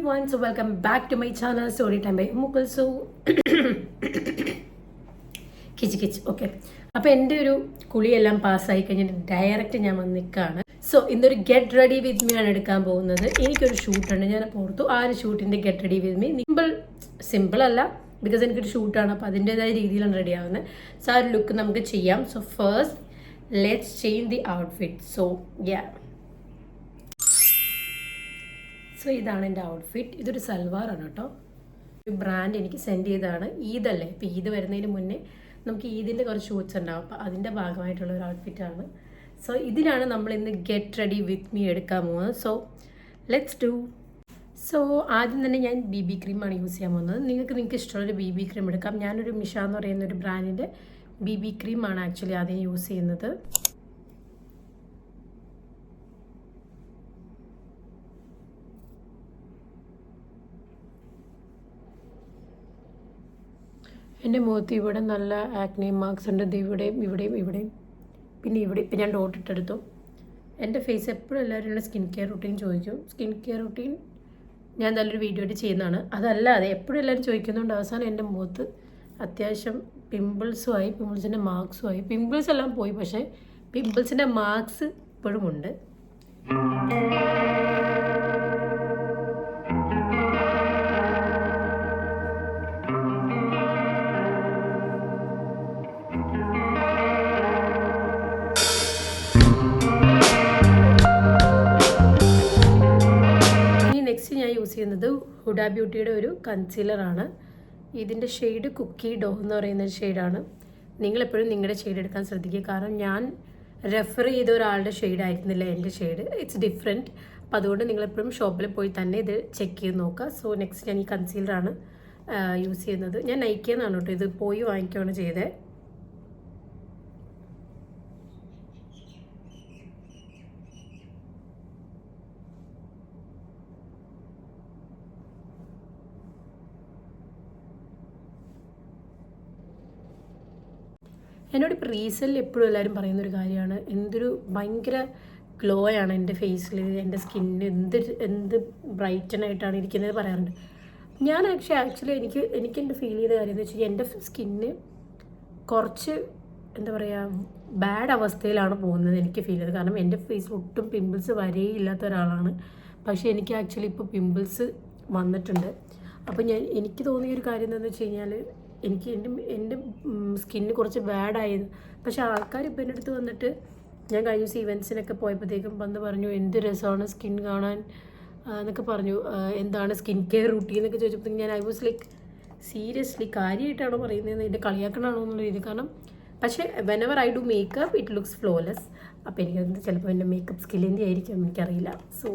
everyone, so welcome back to my channel Story Time by Mukul. So കിച്ച് okay. അപ്പോൾ എൻ്റെ ഒരു കുളിയെല്ലാം പാസ്സായി കഴിഞ്ഞിട്ട് ഡയറക്റ്റ് ഞാൻ വന്ന് നിൽക്കുകയാണ്. സോ ഇന്നൊരു ഗെറ്റ് റെഡി വിത്ത് മീ ആണ് എടുക്കാൻ പോകുന്നത്. എനിക്കൊരു ഷൂട്ടുണ്ട്, ഞാൻ പുറത്തു. ആ ഒരു ഷൂട്ടിൻ്റെ get ready with me simple അല്ല, ബിക്കോസ് എനിക്കൊരു ഷൂട്ടാണ്. അപ്പോൾ അതിൻ്റെതായ രീതിയിലാണ് റെഡി ആവുന്നത്. സോ ആ ഒരു ലുക്ക് നമുക്ക് ചെയ്യാം. So first let's change the outfit. So so ഇതാണ് എൻ്റെ ഔട്ട്ഫിറ്റ്. ഇതൊരു സൽവാറാണ് കേട്ടോ. ഒരു ബ്രാൻഡ് എനിക്ക് സെൻഡ് ചെയ്തതാണ്. ഈദല്ലേ, ഇപ്പോൾ ഈദ് വരുന്നതിന് മുന്നേ നമുക്ക് ഈദിൻ്റെ കുറച്ച് ഷൂട്ട്സ് ഉണ്ടാവും. അപ്പോൾ അതിൻ്റെ ഭാഗമായിട്ടുള്ള ഒരു ഔട്ട്ഫിറ്റാണ്. സോ ഇതിനാണ് നമ്മൾ ഇന്ന് ഗെറ്റ് റെഡി വിത്ത് മീ എടുക്കാൻ പോകുന്നത്. So let's do. സോ ആദ്യം തന്നെ ഞാൻ BB ക്രീമാണ് യൂസ് ചെയ്യാൻ പോകുന്നത്. നിങ്ങൾക്ക് ഇഷ്ടമുള്ളൊരു BB ക്രീം എടുക്കാം. ഞാനൊരു മിഷ എന്ന് പറയുന്ന ഒരു ബ്രാൻഡിൻ്റെ BB ക്രീമാണ് ആക്ച്വലി ആദ്യം യൂസ് ചെയ്യുന്നത്. എൻ്റെ മുഖത്ത് ഇവിടെ നല്ല ആക്നെ മാർക്സ് ഉണ്ട്. ഇവിടെയും പിന്നെ ഇപ്പം ഞാൻ ഡോട്ട് ഇട്ടെടുത്തു. എൻ്റെ ഫേസ് എപ്പോഴും എല്ലാവരും സ്കിൻ കെയർ റുട്ടീൻ ചോദിക്കും. സ്കിൻ കെയർ റുട്ടീൻ ഞാൻ നല്ലൊരു വീഡിയോ ആയിട്ട് ചെയ്യുന്നതാണ്. അതല്ലാതെ എപ്പോഴും എല്ലാവരും ചോദിക്കുന്നുണ്ട്. അവസാനം എൻ്റെ മുഖത്ത് അത്യാവശ്യം പിമ്പിൾസുമായി, പിമ്പിൾസിൻ്റെ മാർക്സുമായി. പിമ്പിൾസ് എല്ലാം പോയി, പക്ഷേ പിമ്പിൾസിൻ്റെ മാർക്സ് ഇപ്പോഴും ഉണ്ട്. നെക്സ്റ്റ് ഞാൻ യൂസ് ചെയ്യുന്നത് ഹുഡ ബ്യൂട്ടിയുടെ ഒരു കൺസീലറാണ്. ഇതിൻ്റെ ഷെയ്ഡ് കുക്കി ഡോ എന്ന് പറയുന്ന ഒരു ഷെയ്ഡാണ്. നിങ്ങളെപ്പോഴും നിങ്ങളുടെ ഷെയ്ഡ് എടുക്കാൻ ശ്രദ്ധിക്കുക. കാരണം ഞാൻ റെഫർ ചെയ്ത ഒരാളുടെ ഷെയ്ഡ് ആയിരുന്നില്ല എൻ്റെ ഷെയ്ഡ്. It's different. അപ്പോൾ അതുകൊണ്ട് നിങ്ങളെപ്പോഴും ഷോപ്പിൽ പോയി തന്നെ ഇത് ചെക്ക് ചെയ്ത് നോക്കുക. സോ നെക്സ്റ്റ് ഞാൻ ഈ കൺസീലറാണ് യൂസ് ചെയ്യുന്നത്. ഞാൻ നൈക്കിയെന്നാണ് കേട്ടോ, ഇത് പോയി വാങ്ങിക്കുകയാണ് ചെയ്തത്. എന്നോട് ഇപ്പോൾ റീസെൻ്റിൽ എപ്പോഴും എല്ലാവരും പറയുന്നൊരു കാര്യമാണ്, എന്തൊരു ഭയങ്കര ഗ്ലോ ആണ് എൻ്റെ ഫേസിൽ, എൻ്റെ സ്കിന്നിന് എന്ത് ബ്രൈറ്റനായിട്ടാണ് ഇരിക്കുന്നത് പറയാറുണ്ട്. ഞാൻ ആക്ച്വലി എനിക്ക് എൻ്റെ ഫീൽ ചെയ്ത കാര്യം എന്ന് വെച്ച് കഴിഞ്ഞാൽ എൻ്റെ സ്കിന്ന് കുറച്ച് എന്താ പറയുക ബാഡ് അവസ്ഥയിലാണ് പോകുന്നത് എനിക്ക് ഫീൽ ചെയ്തത്. കാരണം എൻ്റെ ഫേസിൽ ഒട്ടും പിമ്പിൾസ് വരെയില്ലാത്ത ഒരാളാണ്. പക്ഷേ എനിക്ക് ആക്ച്വലി ഇപ്പോൾ പിമ്പിൾസ് വന്നിട്ടുണ്ട്. അപ്പോൾ എനിക്ക് തോന്നിയൊരു കാര്യം എന്താണെന്ന് വെച്ച് കഴിഞ്ഞാൽ, എനിക്ക് എൻ്റെ സ്കിന്ന് കുറച്ച് ബാഡായത്. പക്ഷേ ആൾക്കാർ ഇപ്പോൾ എൻ്റെ അടുത്ത് വന്നിട്ട്, ഞാൻ കഴിഞ്ഞ ദിവസം ഇവൻറ്റ്സിനൊക്കെ പോയപ്പോഴത്തേക്കും വന്ന് പറഞ്ഞു എന്ത് രസമാണ് സ്കിൻ കാണാൻ എന്നൊക്കെ പറഞ്ഞു. എന്താണ് സ്കിൻ കെയർ റൂട്ടീൻ എന്നൊക്കെ ചോദിച്ചപ്പോൾ ഞാൻ ഐ വാസ് ലൈക്ക് സീരിയസ്ലി കാര്യമായിട്ടാണോ പറയുന്നത്, എൻ്റെ കളിയാക്കണാണോ എന്നുള്ള രീതി. കാരണം പക്ഷേ whenever I do makeup it looks flawless. അപ്പോൾ എനിക്കത് ചിലപ്പോൾ എൻ്റെ മേക്കപ്പ് സ്കില്ലിൻ്റെ ആയിരിക്കും, എനിക്കറിയില്ല. സോ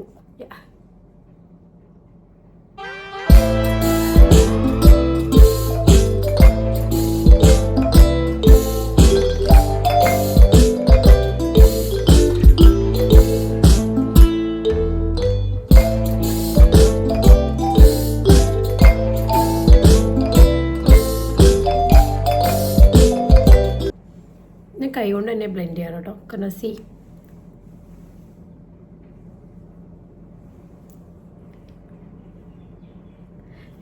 കൈ കൊണ്ട് തന്നെ ബ്ലെൻഡ് ചെയ്യാം കേട്ടോ. കാരണം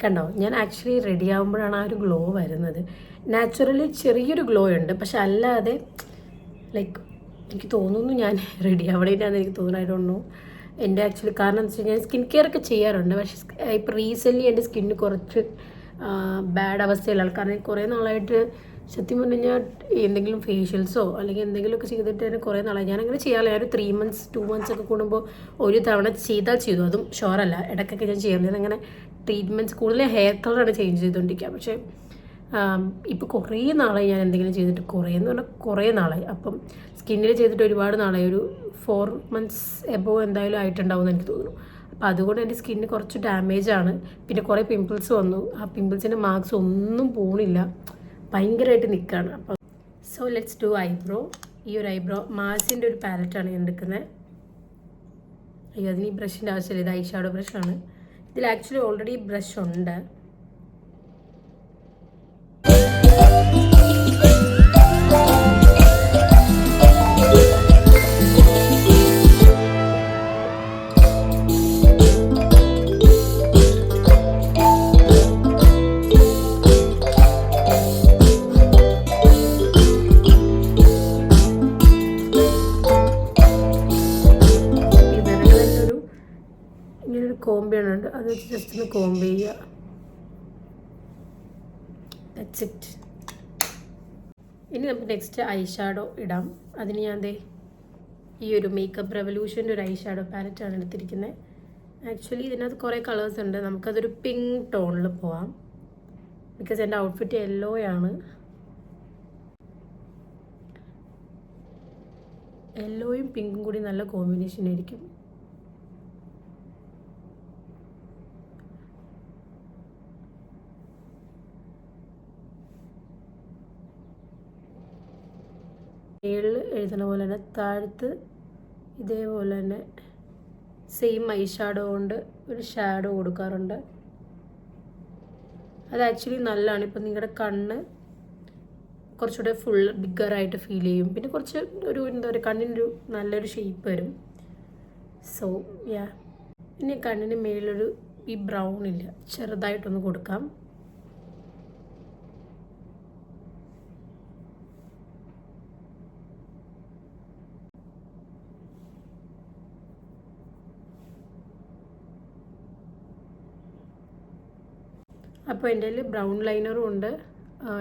കണ്ടോ, ഞാൻ ആക്ച്വലി റെഡി ആകുമ്പോഴാണ് ആ ഒരു ഗ്ലോ വരുന്നത്. നാച്ചുറലി ചെറിയൊരു ഗ്ലോ ഉണ്ട്, പക്ഷെ അല്ലാതെ ലൈക്ക് എനിക്ക് തോന്നുന്നു ഞാൻ റെഡി ആവണേറ്റാന്ന് എനിക്ക് തോന്നുന്നു. എൻ്റെ ആക്ച്വലി കാരണം എന്താ വെച്ച് കഴിഞ്ഞാൽ സ്കിൻ കെയർ ഒക്കെ ചെയ്യാറുണ്ട്. പക്ഷേ ഇപ്പോൾ റീസെൻ്റ്ലി എൻ്റെ സ്കിന്ന് കുറച്ച് ബാഡ് അവസ്ഥയിലാണ്. കാരണം കുറേ നാളായിട്ട് സത്യം പറഞ്ഞു കഴിഞ്ഞാൽ എന്തെങ്കിലും ഫേഷ്യൽസോ അല്ലെങ്കിൽ എന്തെങ്കിലുമൊക്കെ ചെയ്തിട്ട് തന്നെ കുറേ നാളായി. ഞാനങ്ങനെ ചെയ്യാറില്ല. ഞാൻ ഒരു 3 months 2 months ഒക്കെ കൂടുമ്പോൾ ഒരു തവണ ചെയ്തു. അതും ഷുവറല്ല, ഇടയ്ക്കൊക്കെ ഞാൻ ചെയ്യാറുണ്ട്. അങ്ങനെ ട്രീറ്റ്മെൻറ്റ്സ് കൂടുതൽ ഹെയർ കളറാണ് ചേഞ്ച് ചെയ്തുകൊണ്ടിരിക്കുക. പക്ഷേ ഇപ്പോൾ കുറേ നാളായി ഞാൻ എന്തെങ്കിലും ചെയ്തിട്ട്, കുറേ നാളായി. അപ്പം സ്കിന്നിൽ ചെയ്തിട്ട് ഒരുപാട് നാളായി, ഒരു 4 months എബോവ് എന്തായാലും ആയിട്ടുണ്ടാവും എന്ന് എനിക്ക് തോന്നുന്നു. അപ്പോൾ അതുകൊണ്ട് എൻ്റെ സ്കിന്ന് കുറച്ച് ഡാമേജാണ്. പിന്നെ കുറേ പിമ്പിൾസ് വന്നു. ആ പിമ്പിൾസിൻ്റെ മാർക്സ് ഒന്നും പോണില്ല, ഭയങ്കരമായിട്ട് നിൽക്കുകയാണ്. അപ്പം സോ ലെറ്റ്സ് ഡു ഐബ്രോ. ഈ ഒരു ഐബ്രോ മാസിൻ്റെ ഒരു പാലറ്റാണ് ഞാൻ എടുക്കുന്നത്. അയ്യോ, അതിന് ഈ ബ്രഷിൻ്റെ ആവശ്യമില്ല, ഇത് ഐ ഷാഡോ ബ്രഷാണ്. ഇതിൽ ആക്ച്വലി ഓൾറെഡി ബ്രഷ് ഉണ്ട്. കോമ്പ് ചെയ്യണുണ്ട്, അത് വെച്ച് ജസ്റ്റ് ഒന്ന് കോമ്പ് ചെയ്യുക. That's it. ഇനി നമുക്ക് നെക്സ്റ്റ് ഐ ഷാഡോ ഇടാം. അതിന് ഞാൻ ഈ ഒരു മേക്കപ്പ് റെവല്യൂഷൻ്റെ ഒരു ഐ ഷാഡോ പാലറ്റാണ് എടുത്തിരിക്കുന്നത്. ആക്ച്വലി ഇതിനകത്ത് കുറേ കളേഴ്സ് ഉണ്ട്. നമുക്കതൊരു പിങ്ക് ടോണിൽ പോവാം, ബിക്കോസ് എൻ്റെ ഔട്ട്ഫിറ്റ് യെല്ലോ ആണ്. യെല്ലോയും പിങ്കും കൂടി നല്ല കോമ്പിനേഷൻ ആയിരിക്കും. മേളിൽ എഴുതുന്ന പോലെ തന്നെ താഴത്ത് ഇതേപോലെ തന്നെ സെയിം ഐ ഷാഡോ കൊണ്ട് ഒരു ഷാഡോ കൊടുക്കാറുണ്ട്. അത് ആക്ച്വലി നല്ലതാണ്. ഇപ്പം നിങ്ങളുടെ കണ്ണ് കുറച്ചുകൂടെ ഫുൾ ബിഗ്ഗറായിട്ട് ഫീൽ ചെയ്യും. പിന്നെ കുറച്ച് എന്താ പറയുക, കണ്ണിനൊരു നല്ലൊരു ഷേപ്പ് വരും. സോ യാ, ഇനി കണ്ണിന് മേലൊരു ഈ ബ്രൗൺ ഇല്ല, ചെറുതായിട്ടൊന്ന് കൊടുക്കാം. അപ്പോൾ എൻ്റെ കയ്യിൽ ബ്രൗൺ ലൈനറും ഉണ്ട്.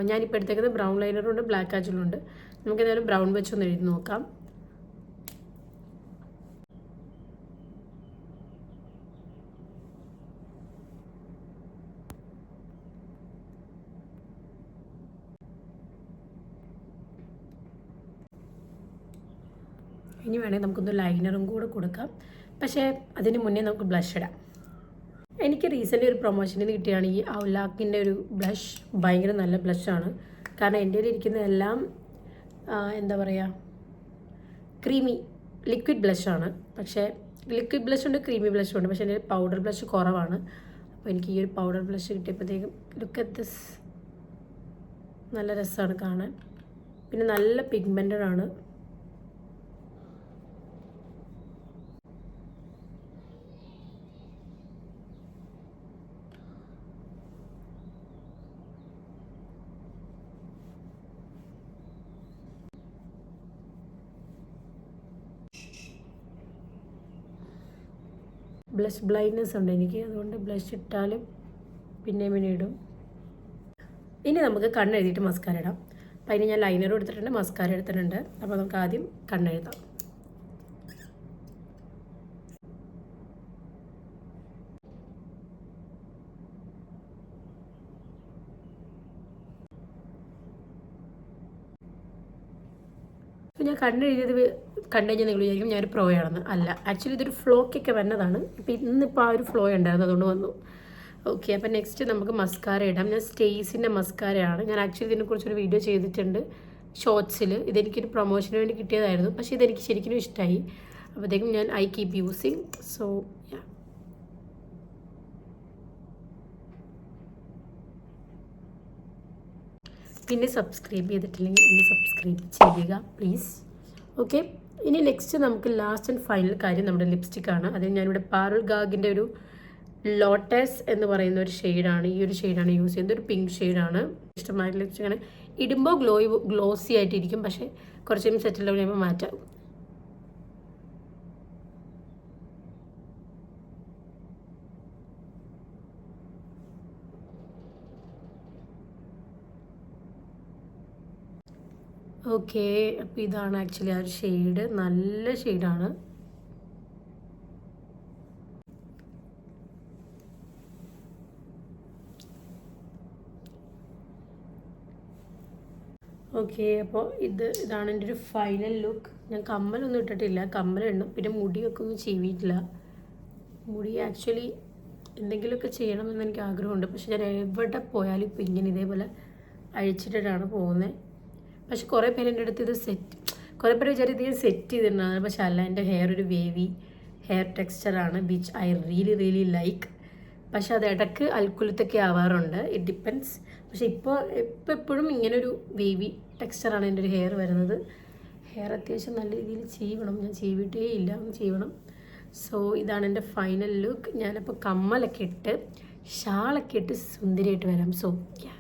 ഞാനിപ്പോൾ എടുത്തേക്കുന്നത് ബ്രൗൺ ലൈനറും ഉണ്ട്, ബ്ലാക്ക് കാജലും ഉണ്ട്. നമുക്ക് എന്തായാലും ബ്രൗൺ വെച്ചൊന്ന് എഴുതി നോക്കാം. ഇനി വേണമെങ്കിൽ നമുക്കൊന്ന് ലൈനറും കൂടെ കൊടുക്കാം. പക്ഷേ അതിന് മുന്നേ നമുക്ക് ബ്ലഷ് ഇടാം. എനിക്ക് റീസെൻ്റ് ഒരു പ്രൊമോഷനിൽ നിന്ന് കിട്ടിയാണ് ഈ ഔലാക്കിൻ്റെ ഒരു ബ്ലഷ്. ഭയങ്കര നല്ല ബ്ലഷാണ്. കാരണം എൻ്റെ കയ്യിൽ ഇരിക്കുന്നതെല്ലാം എന്താ പറയുക, ക്രീമി ലിക്വിഡ് ബ്ലഷാണ്. പക്ഷേ ലിക്വിഡ് ബ്ലഷ് ഉണ്ട്, ക്രീമി ബ്ലഷും ഉണ്ട്. പക്ഷേ എൻ്റെ പൗഡർ ബ്ലഷ് കുറവാണ്. അപ്പോൾ എനിക്ക് ഈ ഒരു പൗഡർ ബ്ലഷ് കിട്ടിയപ്പോഴത്തേക്കും ലുക്ക് അറ്റ് ദിസ്, നല്ല രസമാണ് കാണാൻ. പിന്നെ നല്ല പിഗ്മെൻറ്റഡ് ആണ്. ബ്ലഷ് ബ്ലൈൻഡ്നെസ് ഉണ്ട് എനിക്ക്, അതുകൊണ്ട് ബ്ലഷ് ഇട്ടാലും പിന്നെയും പിന്നെ ഇടും. ഇനി നമുക്ക് കണ്ണെഴുതിയിട്ട് മസ്കാര ഇടാം. അപ്പം അതിന് ഞാൻ ലൈനറും എടുത്തിട്ടുണ്ട്, മസ്കാര എടുത്തിട്ടുണ്ട്. അപ്പോൾ നമുക്ക് ആദ്യം കണ്ണെഴുതാം. അപ്പോൾ ഞാൻ കണ്ണെഴുതിയത് കണ്ടുകഴിഞ്ഞാൽ നിങ്ങൾ വിചാരിക്കും ഞാനൊരു പ്രോയാണെന്ന്. അല്ല, ആക്ച്വലി ഇതൊരു ഫ്ലോക്കൊക്കെ വന്നതാണ്. ഇപ്പോൾ ഇന്നിപ്പോൾ ആ ഒരു ഫ്ലോ ഉണ്ടായിരുന്നു, അതുകൊണ്ട് വന്നു. ഓക്കെ, അപ്പോൾ നെക്സ്റ്റ് നമുക്ക് മസ്കാര ഇടാം. ഞാൻ സ്റ്റേസിൻ്റെ മസ്കാരയാണ്. ഞാൻ ആക്ച്വലി ഇതിനെക്കുറിച്ചൊരു വീഡിയോ ചെയ്തിട്ടുണ്ട് ഷോർട്സിൽ. ഇതെനിക്കൊരു പ്രൊമോഷന് വേണ്ടി കിട്ടിയതായിരുന്നു, പക്ഷേ ഇതെനിക്ക് ശരിക്കും ഇഷ്ടമായി. അപ്പോഴത്തേക്കും ഞാൻ I keep using. So yeah, പിന്നെ സബ്സ്ക്രൈബ് ചെയ്തിട്ടില്ലെങ്കിൽ ഒന്ന് സബ്സ്ക്രൈബ് ചെയ്യുക പ്ലീസ്. ഓക്കെ, ഇനി നെക്സ്റ്റ് നമുക്ക് ലാസ്റ്റ് ആൻഡ് ഫൈനൽ കാര്യം നമ്മുടെ ലിപ്സ്റ്റിക്കാണ്. അതിന് ഞാനിവിടെ പാരുൽ ഗാഗിൻ്റെ ഒരു ലോട്ടസ് എന്ന് പറയുന്ന ഒരു ഷെയ്ഡാണ്, ഈ ഒരു ഷെയ്ഡാണ് യൂസ് ചെയ്യുന്നത്. ഒരു പിങ്ക് ഷെയ്ഡാണ്. ഇഷ്ടമായ ലിപ്സ്റ്റിക്കാണ്. ഇടുമ്പോൾ ഗ്ലോസി ആയിട്ടിരിക്കും, പക്ഷേ കുറച്ച് കഴിയുമ്പോൾ സെറ്റിൽ ഡൗൺ ചെയ്യുമ്പോൾ മാറ്റാം. ഓക്കെ, അപ്പോൾ ഇതാണ് ആക്ച്വലി ആ ഒരു ഷെയ്ഡ്. നല്ല ഷെയ്ഡാണ്. ഓക്കെ, അപ്പോൾ ഇതാണ് എൻ്റെ ഒരു ഫൈനൽ ലുക്ക്. ഞാൻ കമ്മലൊന്നും ഇട്ടിട്ടില്ല, കമ്മലിടണം. പിന്നെ മുടിയൊക്കെ ഒന്നും ചീവിയിട്ടില്ല. മുടി ആക്ച്വലി എന്തെങ്കിലുമൊക്കെ ചെയ്യണമെന്ന് എനിക്ക് ആഗ്രഹമുണ്ട്. പക്ഷെ ഞാൻ എവിടെ പോയാലും ഇപ്പോൾ ഇങ്ങനെ ഇതേപോലെ അഴിച്ചിട്ടിട്ടാണ് പോകുന്നത്. പക്ഷെ കുറേ പേര് എൻ്റെ അടുത്ത് കുറേ പേര് വിചാരിച്ച് ഇത് സെറ്റ് ചെയ്തിട്ടുണ്ടാണ്. പക്ഷെ അല്ല, എൻ്റെ ഹെയർ ഒരു വേവി ഹെയർ ടെക്സ്ചറാണ്, വിച്ച് ഐ റിയലി ലൈക്ക്. പക്ഷെ അത് ഇടയ്ക്ക് അൽക്കുലത്തൊക്കെ ആവാറുണ്ട്, ഇറ്റ് ഡിപ്പെൻസ്. പക്ഷെ ഇപ്പോൾ എപ്പോഴും ഇങ്ങനൊരു വേവി ടെക്സ്ചറാണ് എൻ്റെ ഒരു ഹെയർ വരുന്നത്. ഹെയർ അത്യാവശ്യം നല്ല രീതിയിൽ ചീവണം. ഞാൻ ചീവിട്ടേ ഇല്ല, ഒന്ന് ചീവണം. സോ ഇതാണ് എൻ്റെ ഫൈനൽ ലുക്ക്. ഞാനപ്പോൾ കമ്മലൊക്കെ ഇട്ട് ഷാളൊക്കെ ഇട്ട് സുന്ദരിയായിട്ട് വരാം. So yeah.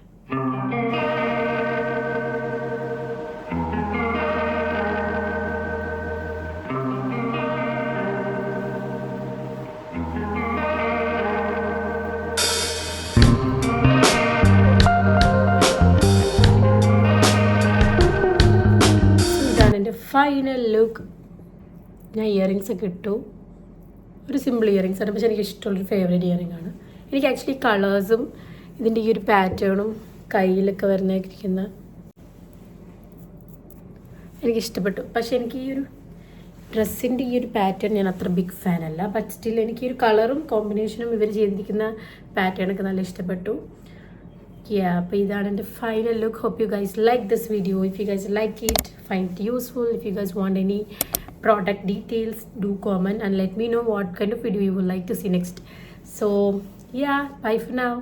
Final look. ഞാൻ ഇയറിങ്സ് ഒക്കെ ഇട്ടു. ഒരു സിമ്പിൾ ഇയറിങ്സ് ആണ്, പക്ഷെ എനിക്ക് ഇഷ്ടമുള്ളൊരു ഫേവറേറ്റ് ഇയറിംഗ് ആണ്. എനിക്ക് ആക്ച്വലി കളേഴ്സും ഇതിൻ്റെ ഈ ഒരു പാറ്റേണും കയ്യിലൊക്കെ വരുന്നേക്കിരിക്കുന്ന എനിക്കിഷ്ടപ്പെട്ടു. പക്ഷെ എനിക്ക് ഈ ഒരു ഡ്രസ്സിൻ്റെ ഈ ഒരു പാറ്റേൺ ഞാൻ അത്ര ബിഗ് ഫാൻ അല്ല. ബട്ട് സ്റ്റിൽ എനിക്ക് ഈ ഒരു കളറും കോമ്പിനേഷനും ഇവർ ചെയ്തിരിക്കുന്ന പാറ്റേണൊക്കെ നല്ല ഇഷ്ടപ്പെട്ടു. അപ്പോൾ ഇതാണ് എൻ്റെ final look. Hope you guys like this video. If you guys like it, find it useful, if you guys want any product details, do comment and let me know what kind of video you would like to see next. So yeah, bye for now.